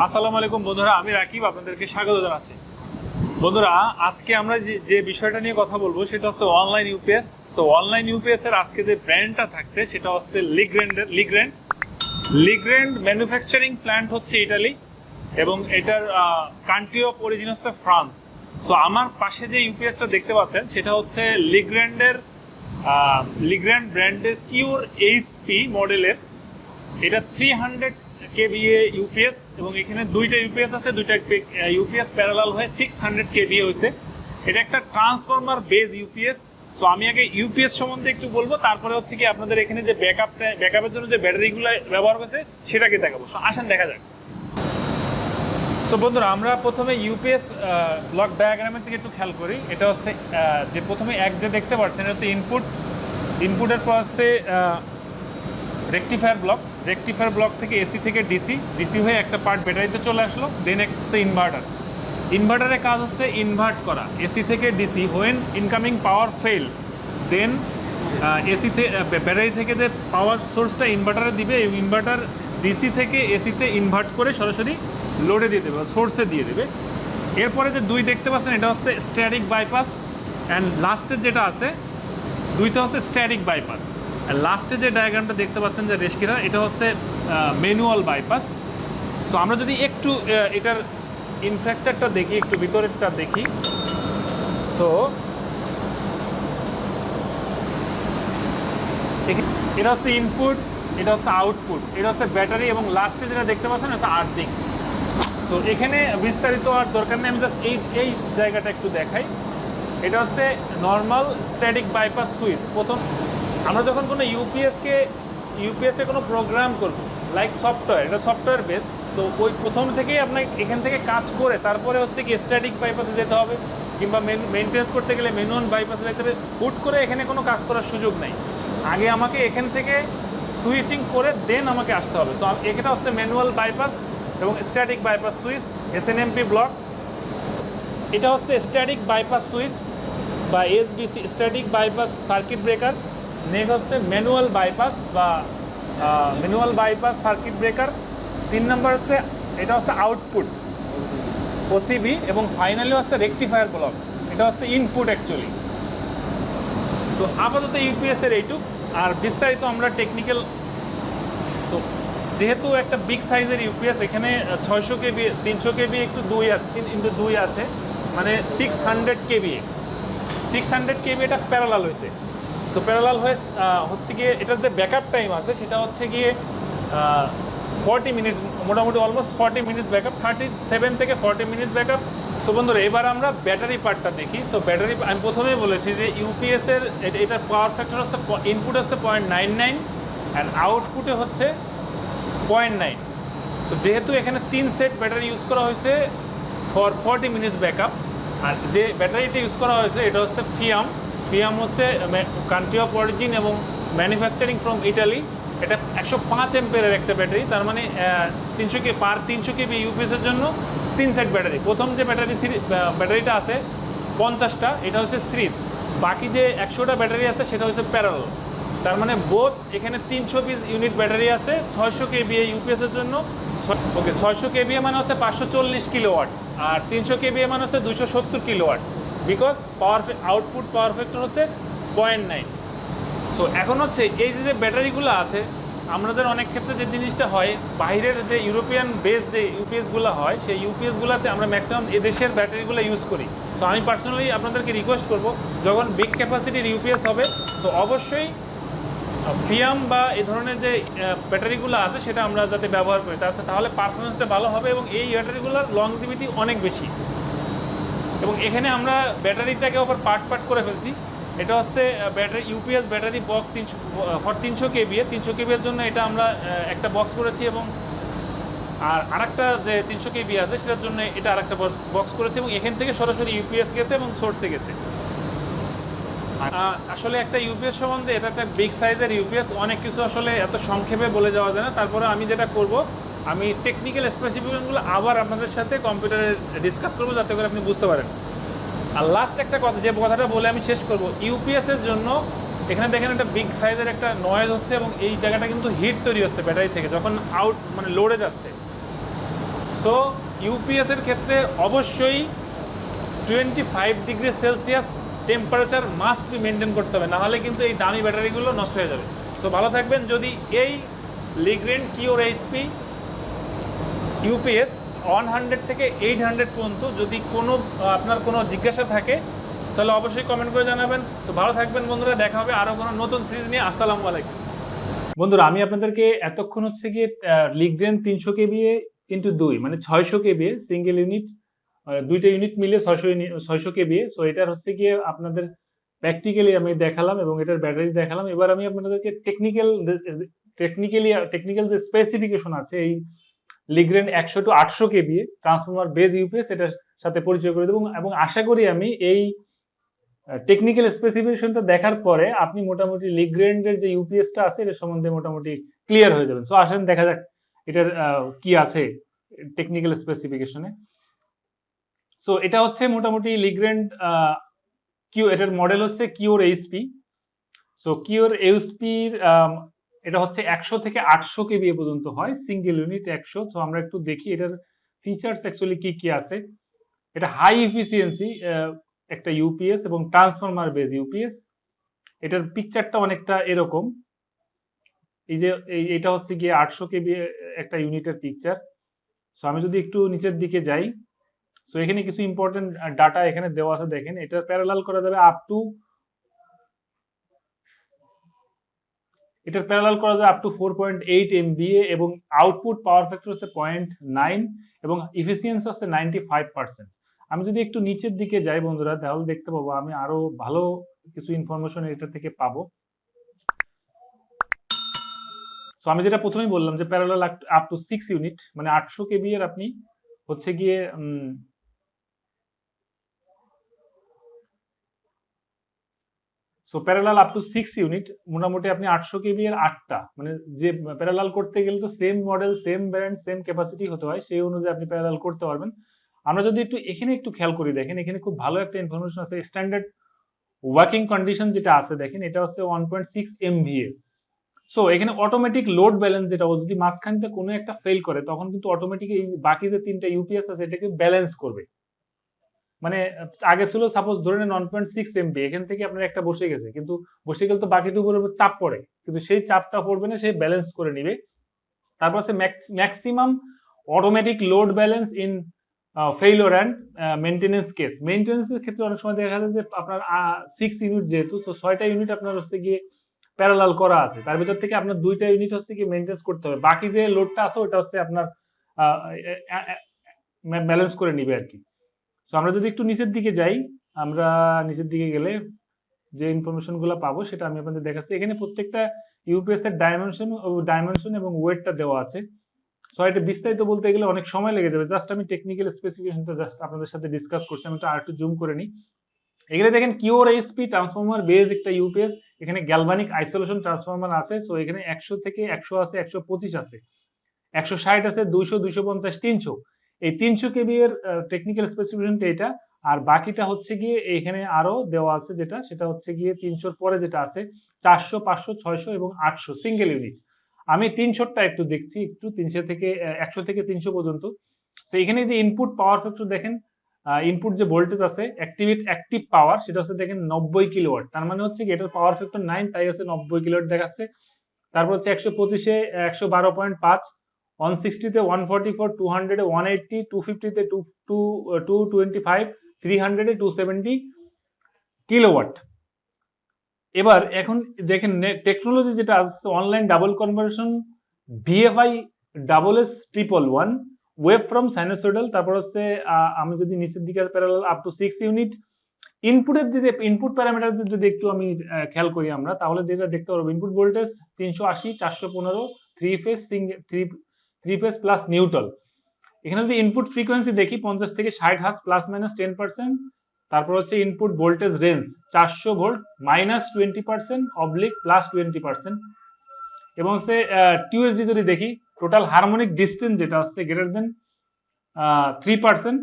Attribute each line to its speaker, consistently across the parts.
Speaker 1: আসসালামু আলাইকুম বন্ধুরা, আমি রাকিব আপনাদেরকে স্বাগত জানাচ্ছি। বন্ধুরা, আজকে আমরা যে বিষয়টা নিয়ে কথা বলবো সেটা হচ্ছে online UPS. So online UPS এর আজকে যে ব্র্যান্ডটা থাকছে সেটা হচ্ছে লিগ্র্যান্ড ম্যানুফ্যাকচারিং প্ল্যান্ট হচ্ছে ইটালি এবং এটার কান্ট্রি অফ অরিজিন হচ্ছে ফ্রান্স। সো আমার পাশে যে ইউপিএসটা দেখতে পাচ্ছেন সেটা হচ্ছে লিগ্র্যান্ড ব্র্যান্ডের কিউর এইচপি মডেলের। এটা 300 কেভিএ ইউপিএস এবং এখানে দুইটা ইউপিএস আছে, দুইটা ইউপিএস প্যারালাল হয়ে 600 কেভিএ হয়েছে। এটা একটা ট্রান্সফরমার বেজ ইউপিএস। সো আমি আগে ইউপিএস সম্বন্ধে একটু বলবো, তারপরে হচ্ছে কি আপনাদের এখানে যে ব্যাকআপের জন্য যে ব্যাটারিগুলো ব্যবহার হয়েছে সেটাকে দেখাবো। সো আসেন দেখা যাক। সো বন্ধুরা, আমরা প্রথমে ইউপিএস ব্লক ডায়াগ্রামের থেকে একটু খেয়াল করি। এটা হচ্ছে যে প্রথমে যে দেখতে পাচ্ছেন এটা হচ্ছে ইনপুটের পর হচ্ছে রেকটিফায়ার ব্লক থেকে এসি থেকে ডিসি হয়ে একটা পার্ট ব্যাটারিতে চলে আসলো। দেন হচ্ছে ইনভার্টারের কাজ হচ্ছে ইনভার্ট করা এসি থেকে DC. When incoming power fail, then battery থেকে যে পাওয়ার সোর্সটা ইনভার্টারে দিবে, এই ইনভার্টার ডিসি থেকে এসিতে ইনভার্ট করে সরাসরি লোডে দিয়ে দেবে, সোর্সে দিয়ে দেবে। এরপরে যে দুই দেখতে পাচ্ছেন এটা হচ্ছে স্ট্যাটিক বাইপাস, অ্যান্ড লাস্টের যেটা আছে দুইটা হচ্ছে স্ট্যাটিক বাইপাস। আর লাস্টে যে ডায়াগ্রামটা দেখতে পাচ্ছেন যে রেশকিরা, এটা হচ্ছে ম্যানুয়াল বাইপাস। সো আমরা যদি একটু এটার ইনফ্রাস্ট্রাকচারটা দেখি, একটু ভিতরেরটা দেখি। সো এটা হচ্ছে ইনপুট, এটা হচ্ছে আউটপুট, এটা হচ্ছে ব্যাটারি এবং লাস্টে যেটা দেখতে পাচ্ছেন হচ্ছে আর্থিং। সো এখানে বিস্তারিত আর দরকার নেই, আমি জাস্ট এই জায়গাটা একটু দেখাই। এটা হচ্ছে নর্মাল স্ট্যাটিক বাইপাস সুইচ। প্রথম আমরা যখন কোনো ইউপিএসে কোনো প্রোগ্রাম করব, লাইক সফটওয়্যার, এটা সফটওয়্যার বেস। সো ওই প্রথম থেকেই আপনার এখান থেকে কাজ করে তারপরে হচ্ছে কি স্ট্যাটিক বাইপাসে যেতে হবে, কিংবা মেনটেন্স করতে গেলে ম্যানুয়াল বাইপাসে যেতে হবে। হুট করে এখানে কোনো কাজ করার সুযোগ নেই, আগে আমাকে এখান থেকে সুইচিং করে দেন আমাকে আসতে হবে। সো এটা হচ্ছে ম্যানুয়াল বাইপাস এবং static bypass switch, SNMP block. এটা হচ্ছে স্ট্যাটিক বাইপাস সুইচ বা SBC, static bypass circuit breaker. Next হচ্ছে ম্যানুয়াল বাইপাস সার্কিট ব্রেকার। 3 নম্বর হচ্ছে এটা হচ্ছে আউটপুট ওসিবি, এবং ফাইনালি হচ্ছে রেকটিফায়ার ব্লক। এটা হচ্ছে ইনপুট অ্যাকচুয়ালি। সো আপাতত ইউপিএসের এইটুক, আর বিস্তারিত আমরা টেকনিক্যাল। সো যেহেতু একটা বিগ সাইজের ইউপিএস, এখানে 600 কেবি, 300 কেবি একটু 2 আছে, মানে 600 কেবি এটা প্যারালাল হয়েছে। সো প্যারালাল হয়ে হচ্ছে গিয়ে এটার যে ব্যাকআপ টাইম আছে সেটা হচ্ছে গিয়ে 40 মিনিটস, মোটামুটি অলমোস্ট 40 মিনিটস ব্যাকআপ, 37 থেকে 40 মিনিটস ব্যাকআপ। সো বন্ধুরা, এবার আমরা ব্যাটারি পার্টটা দেখি। সো ব্যাটারি আমি প্রথমেই বলেছি যে ইউপিএসের এটার পাওয়ার ফ্যাক্টর হচ্ছে ইনপুট হচ্ছে 0.99 অ্যান্ড আউটপুটে হচ্ছে 0.9। তো যেহেতু এখানে 3 সেট ব্যাটারি ইউজ করা হয়েছে ফর 40 মিনিটস ব্যাকআপ, আর যে ব্যাটারিটা ইউজ করা হয়েছে এটা হচ্ছে ফিয়াম হচ্ছে কান্ট্রি অফ অরিজিন এবং ম্যানুফ্যাকচারিং ফ্রম ইটালি। এটা 105 এম্পিয়ারের একটা ব্যাটারি, তার মানে 300 কেবি ইউপিএসের জন্য 3 সেট ব্যাটারি। প্রথম যে ব্যাটারিটা আছে 50টা, এটা হচ্ছে সিরিজ। বাকি যে 100টা ব্যাটারি আছে সেটা হচ্ছে প্যারালাল। তার মানে বোথ এখানে 320 ইউনিট ব্যাটারি আছে 600 কেবিএ ইউপিএসের জন্য। ওকে, 600 কেবিএ মানে হচ্ছে 540 কিলোওয়াট, আর 300 কেবিএ মানে হচ্ছে 270 kilowatt, because output power factor হচ্ছে 0.9। সো এখন হচ্ছে এই যে ব্যাটারিগুলো আছে, আমাদের অনেক ক্ষেত্রে যে জিনিসটা হয়, বাইরের যে ইউরোপিয়ান বেস যে ইউপিএসগুলো হয়, সেই ইউপিএসগুলোতে আমরা ম্যাক্সিমাম এদেশের ব্যাটারিগুলো ইউজ করি। সো আমি পার্সোনালি আপনাদেরকে রিকোয়েস্ট করব, যখন বিগ ক্যাপাসিটির ইউপিএস হবে, সো অবশ্যই ফিয়াম বা এই ধরনের যে ব্যাটারিগুলো আছে সেটা আমরা যাতে ব্যবহার করি, তাহলে পারফরমেন্সটা ভালো হবে এবং এই ব্যাটারিগুলোর লংজিভিটি অনেক বেশি। এবং এখানে আমরা ব্যাটারিটাকে ওপর পার্ট করে ফেলছি। এটা হচ্ছে ইউপিএস ব্যাটারি বক্স 300 কেবিএ। 300 কেবিএর জন্য এটা আমরা একটা বক্স করেছি, এবং আরেকটা যে 300 কেবি আছে সেটার জন্য এটা আরেকটা বক্স করেছি, এবং এখান থেকে সরাসরি ইউপিএস গেছে এবং সোর্সে গেছে। আসলে একটা ইউপিএস সম্বন্ধে, এটা একটা বিগ সাইজের ইউপিএস, অনেক কিছু আসলে এত সংক্ষেপে বলে যাওয়া যায় না। তারপরে আমি যেটা করব, আমি টেকনিক্যাল স্পেসিফিকেশনগুলো আবার আপনাদের সাথে কম্পিউটারে ডিসকাস করবো, যাতে করে আপনি বুঝতে পারেন। আর লাস্ট একটা কথা, যে কথাটা বলে আমি শেষ করব, ইউপিএসের জন্য এখানে দেখেন একটা বিগ সাইজের একটা নয়েজ হচ্ছে, এবং এই জায়গাটা কিন্তু হিট তৈরি হচ্ছে ব্যাটারি থেকে যখন মানে লোডে যাচ্ছে। সো ইউপিএস এর ক্ষেত্রে অবশ্যই 25°C temperature must be maintain করতে হবে, নাহলে কিন্তু এই দামি ব্যাটারিগুলো নষ্ট হয়ে যাবে। সো ভালো থাকবেন। যদি এই লিগ্রেন্ড কিওর এইচপি ইউপিএস 100 থেকে 800 পর্যন্ত যদি আপনার কোনো জিজ্ঞাসা থাকে তাহলে অবশ্যই কমেন্ট করে জানাবেন। সো ভালো থাকবেন বন্ধুরা, দেখা হবে আরও কোনো নতুন সিরিজ নিয়ে। আসসালামু আলাইকুম
Speaker 2: বন্ধুরা, আমি আপনাদেরকে এতক্ষণ হচ্ছে গিয়ে লিগ্রেন 300 কেবিএ ইন্টু 2 মানে 600 কেবিএ সিঙ্গেল ইউনিট, দুইটা ইউনিট মিলে 600 কেবিএ। সো এটার হচ্ছে গিয়ে আপনাদের প্র্যাকটিক্যালি আমি দেখালাম এবং এটার ব্যাটারি দেখালাম। এবার আমি আপনাদেরকে টেকনিক্যাল যে স্পেসিফিকেশন আছে এই Legrand 100 to 800 KVA transformer base UPS এটার সাথে পরিচয় করে দেবো, এবং আশা করি আমি এই টেকনিক্যাল স্পেসিফিকেশনটা দেখার পরে আপনি মোটামুটি লিগ্রেন্ডের যে ইউপিএসটা আছে এর সম্বন্ধে মোটামুটি ক্লিয়ার হয়ে যাবেন। সো আসেন দেখা যাক এটার কি আছে টেকনিক্যাল স্পেসিফিকেশনে। সো এটা হচ্ছে মোটামুটি লিগ্রেন্ড এটার মডেল হচ্ছে কিওর এইচপি। সো কিওর এইচপির এটা হচ্ছে 100 থেকে 800 কেবিএ পর্যন্ত হয়, সিঙ্গেল ইউনিট 100। তো আমরা একটু দেখি এটার ফিচার্স অ্যাকচুয়ালি কি কি আছে। এটা হাই এফিসিয়েন্সি একটা ইউপিএস এবং ট্রান্সফরমার বেজ ইউপিএস। এটার পিকচারটা অনেকটা এরকম, এই যে এটা হচ্ছে গিয়ে 800 কেবি একটা ইউনিটের পিকচার। সো আমি যদি একটু নিচের দিকে যাই, সো এখানে কিছু ইম্পর্টেন্ট ডাটা এখানে দেওয়া আছে। দেখেন এটা প্যারালাল করা যাবে আপ টু 4.8 MVA এবং আউটপুট পাওয়ার ফ্যাক্টর হচ্ছে 0.9 এবং এফিসিয়েন্সি হচ্ছে 95%। আমি যদি একটু নিচের দিকে যাই বন্ধুরা, তাহলে দেখতে পাবো আমি আরো ভালো কিছু ইনফরমেশন এটা থেকে পাবো। সো আমি যেটা প্রথমেই বললাম যে প্যারালাল আপ টু 6 ইউনিট মানে 800 কেবি এর আপনি হচ্ছে গিয়ে so parallel up to 6 unit মোটামুটি আপনি 800 কেবি এর 8টা, মানে যে প্যারালাল করতে গেলে তো same model same brand same capacity হতে হয়, সেই অনুযায়ী আপনি প্যারালাল করতে পারবেন। আমরা যদি এখানে একটু খেয়াল করি, দেখেন এখানে খুব ভালো একটা ইনফরমেশন আছে। স্ট্যান্ডার্ড ওয়ার্কিং কন্ডিশন যেটা আছে দেখেন এটা হচ্ছে 1.6 MVA। সো এখানে অটোমেটিক লোড ব্যালেন্স যেটা, যদি মাঝখানতে কোনো একটা ফেল করে তখন কিন্তু অটোমেটিক এই বাকি যে তিনটা ইউপিএস আছে এটাকে ব্যালেন্স করবে। মানে আগে ছিল সাপোজ ধরে নেন 1.6 MV, এখান থেকে আপনার একটা বসে গেছে, কিন্তু বসে গেলে তো বাকিটুকুর উপর চাপ পড়ে, কিন্তু সেই চাপটা পড়বে না, সে ব্যালেন্স করে নিবে। তারপর আছে maximum automatic load balance in failure and maintenance case. মেইনটেনেন্সের ক্ষেত্রে অনেক সময় দেখা যায় যে আপনার 6 ইউনিট যেহেতু, তো 6টা ইউনিট আপনার হচ্ছে গিয়ে প্যারালাল করা আছে, তার ভিতর থেকে আপনার 2টা ইউনিট হচ্ছে গিয়ে মেইনটেনেন্স করতে হবে, বাকি যে লোডটা আছে ওটা হচ্ছে আপনার ব্যালেন্স করে নিবে আর কি। সো আমরা যদি একটু নিচের দিকে যাই, আমরা নিচের দিকে গেলে যে ইনফরমেশন গুলো পাবো সেটা আমি আপনাদের দেখাচ্ছি। এখানে প্রত্যেকটা ইউপিএস এর ডাইমেনশন এবং ওয়েটটা দেওয়া আছে। সো এটা বিস্তারিত বলতে গেলে অনেক সময় লেগে যাবে, জাস্ট আমি টেকনিক্যাল স্পেসিফিকেশনটা জাস্ট আপনাদের সাথে ডিসকাস করছি। আমি তো আর একটু জুম করে নিই। এখানে দেখেন কিওর এইচপি ট্রান্সফরমার বেজ একটা ইউপিএস, এখানে গ্যালভানিক আইসোলেশন ট্রান্সফরমার আছে। সো এখানে 100 থেকে 100 আছে, 125 আছে, 160 আছে, 200, 250, 300। এই 300 কেবি এর টেকনিক্যাল স্পেসিফিকেশনটা এটা। আর বাকিটা হচ্ছে গিয়ে এখানে আরো দেওয়া আছে, সেটা হচ্ছে গিয়ে 300 পরে যেটা আছে 400, 500, 600 এবং 800 সিঙ্গেল ইউনিট। আমি 300টা একটু দেখছি, একটু 300 থেকে 100 থেকে 300 পর্যন্ত। সো এখানে যে ইনপুট পাওয়ার ফ্যাক্টর দেখেন, ইনপুট যে ভোল্টেজ আছে অ্যাক্টিভ পাওয়ার সেটা হচ্ছে দেখেন 90 কিলোওয়াট, তার মানে হচ্ছে কি এটার পাওয়ার ফ্যাক্টর 9, তাই হচ্ছে 90 কিলোওয়াট দেখাচ্ছে। তারপর হচ্ছে 125 এ 112.5, 160 তে 144, 200 এ 180, 250 তে 225, 300 এ 270 কিলোওয়াট। এবার এখন দেখেন টেকনোলজি যেটা আছে, online double conversion VFI SS111 wave from sinusoidal. তারপর হচ্ছে আমি যদি নিচের দিকে প্যারালাল আপ টু 6 ইউনিট ইনপুটের দিকে, ইনপুট প্যারামিটার যদি একটু আমি খেয়াল করি আমরা, তাহলে যেটা দেখতে পারবো input voltage 380, 415, 3 phase plus neutral. এখানে যদি ইনপুট ফ্রিকোয়েন্সি দেখি 50 থেকে 60 হার্জ প্লাস মাইনাস 10%। তারপর হচ্ছে input voltage range 400 volt -20% oblique plus 20%। এবং হচ্ছে টিউএসডি যদি দেখি, টোটাল হারমোনিক ডিস্টেন্স যেটা হচ্ছে গ্রেটার দেন 3%।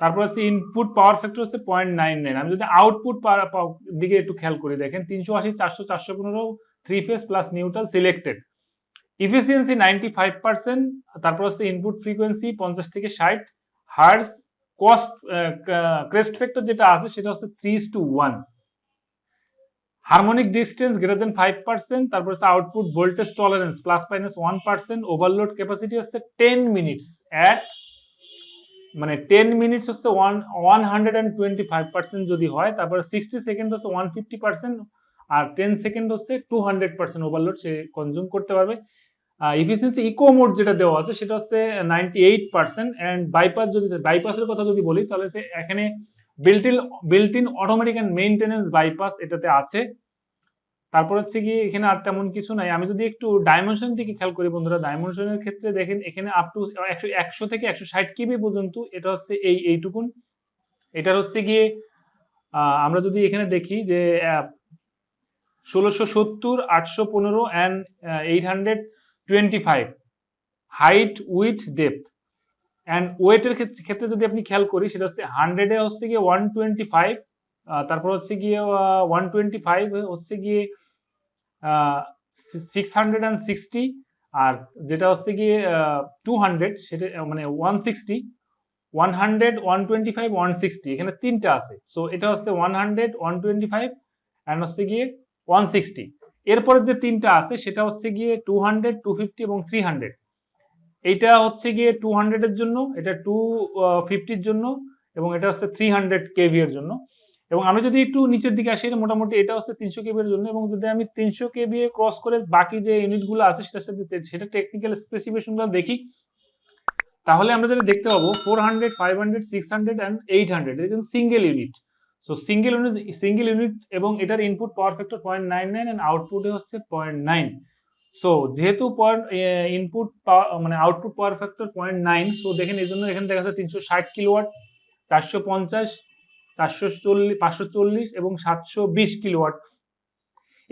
Speaker 2: তারপর হচ্ছে ইনপুট পাওয়ার ফ্যাক্টর হচ্ছে 0.99। আমি যদি আউটপুট দিকে একটু খেয়াল করি, দেখেন 380, 400, 415 3 phase plus neutral selected. Efficiency 95%, তারপর হচ্ছে ইনপুট ফ্রিকোয়েন্সি 50 থেকে 60 হার্টজ, কস্ট ক্রেস্ট ফ্যাক্টর যেটা আছে সেটা হচ্ছে 3:1, হারমোনিক ডিস্টেন্স গ্রেটার দেন 5%, তারপর হচ্ছে output voltage tolerance plus minus 1%, overload capacity হচ্ছে 10 মিনিটস এট, মানে 10 মিনিটস হচ্ছে 125% যদি হয়, তারপরে 60 সেকেন্ড হচ্ছে 150%, আর 10 সেকেন্ড হচ্ছে 200% ওভারলোড সে কনজিউম করতে পারবে। এফিসিয়েন্সি ইকো মোড যেটা দেওয়া আছে সেটা হচ্ছে 98%, এন্ড বাইপাস যদি বাইপাসের কথা যদি বলি তাহলে এখানে built in automatic and maintenance bypass এটাতে আছে। তারপর হচ্ছে গিয়ে এখানে আর তেমন কিছু নাই। আমি যদি একটু ডাইমেনশন দিকে খেয়াল করি বন্ধুরা, ডাইমেনশনের ক্ষেত্রে দেখেন এখানে আপ টু 100 থেকে 160 কেবি পর্যন্ত, এটা হচ্ছে এইটুকুন। এটার হচ্ছে গিয়ে আমরা যদি এখানে দেখি যে 1670, 815 and 825 height, with, depth and ওয়েটের ক্ষেত্রে যদি আপনি খেয়াল করি সেটা হচ্ছে 100 এ হচ্ছে গিয়ে 125, তারপর হচ্ছে গিয়ে 125 হচ্ছে গিয়ে 660, আর যেটা হচ্ছে গিয়ে 200 সেটা মানে 160, 100, 125, 160 এখানে তিনটা আছে। সো এটা হচ্ছে 100, 125 এন্ড হচ্ছে গিয়ে 160। এরপরে যে তিনটা আছে সেটা হচ্ছে গিয়ে 200, 250 এবং 300। এইটা হচ্ছে গিয়ে 200 এর জন্য, এটা 250 এর জন্য, এবং এটা হচ্ছে 300 কেভি এর জন্য। এবং আমি যদি একটু নিচের দিকে আসি, মোটামুটি এটা হচ্ছে 300 কেভি এর জন্য, এবং যদি আমি 300 কেভি ক্রস করে বাকি যে ইউনিট গুলো আছে সেটা টেকনিক্যাল স্পেসিফিকেশন গুলো দেখি, তাহলে আমরা যেটা দেখতে পাবো 400, 500, 600 এন্ড 800 এটা কিন্তু single unit. So single unit এবং এটার ইনপুট পাওয়ার ফ্যাক্টর 0.99 এন্ড আউটপুটে হচ্ছে 0.9। সো যেহেতু ইনপুট মানে আউটপুট পাওয়ার ফ্যাক্টর 0.9, সো দেখেন এই জন্য এখানে দেখা যাচ্ছে 360 কিলোওয়াট, 450, 440, 540 এবং 720 কিলোওয়াট।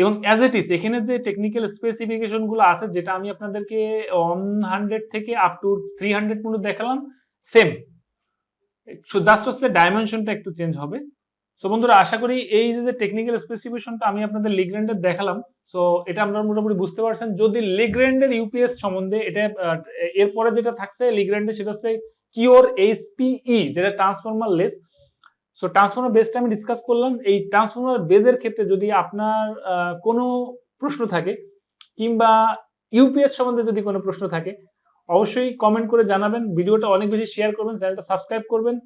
Speaker 2: এবং অ্যাজ ইট ইজ এখানে যে টেকনিক্যাল স্পেসিফিকেশন গুলো আছে যেটা আমি আপনাদেরকে 100 থেকে আপ টু 300 পর্যন্ত দেখালাম, সেম, জাস্ট হচ্ছে ডাইমেনশনটা একটু চেঞ্জ হবে। সো বন্ধুরা আশা করি এই যে টেকনিক্যাল স্পেসিফিকেশনটা আমি আপনাদের লিগ্র্যান্ডের দেখালাম, সো এটা আপনারা মোটামুটি বুঝতে পারছেন। যদি লিগ্র্যান্ডের ইউপিএস সম্বন্ধে এটা এরপরে যেটা থাকছে লিগ্র্যান্ডে সেটা হচ্ছে কিওর এইচপিই, যেটা ট্রান্সফরমার লেস। সো ট্রান্সফরমার বেসটা আমি ডিসকাস করলাম। এই ট্রান্সফরমার বেসের ক্ষেত্রে যদি আপনার কোনো প্রশ্ন থাকে কিংবা ইউপিএস সম্বন্ধে যদি কোনো প্রশ্ন থাকে অবশ্যই কমেন্ট করে জানাবেন, ভিডিওটা অনেক বেশি শেয়ার করবেন, চ্যানেলটা সাবস্ক্রাইব করবেন।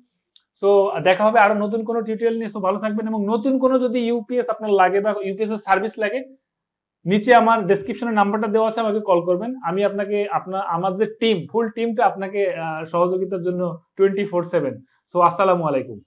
Speaker 2: সো দেখা হবে আরো নতুন কোনো টিউটোরিয়াল নিয়ে। সো ভালো থাকবেন, এবং নতুন কোনো যদি ইউপিএস আপনার লাগে বা ইউপিএস এর সার্ভিস লাগে, নিচে আমার ডেসক্রিপশনে নাম্বারটা দেওয়া আছে, আমাকে কল করবেন। আমি আপনাকে আমার যে টিম, ফুল টিমটা আপনাকে সহযোগিতার জন্য 24/7। সো আসসালামু আলাইকুম।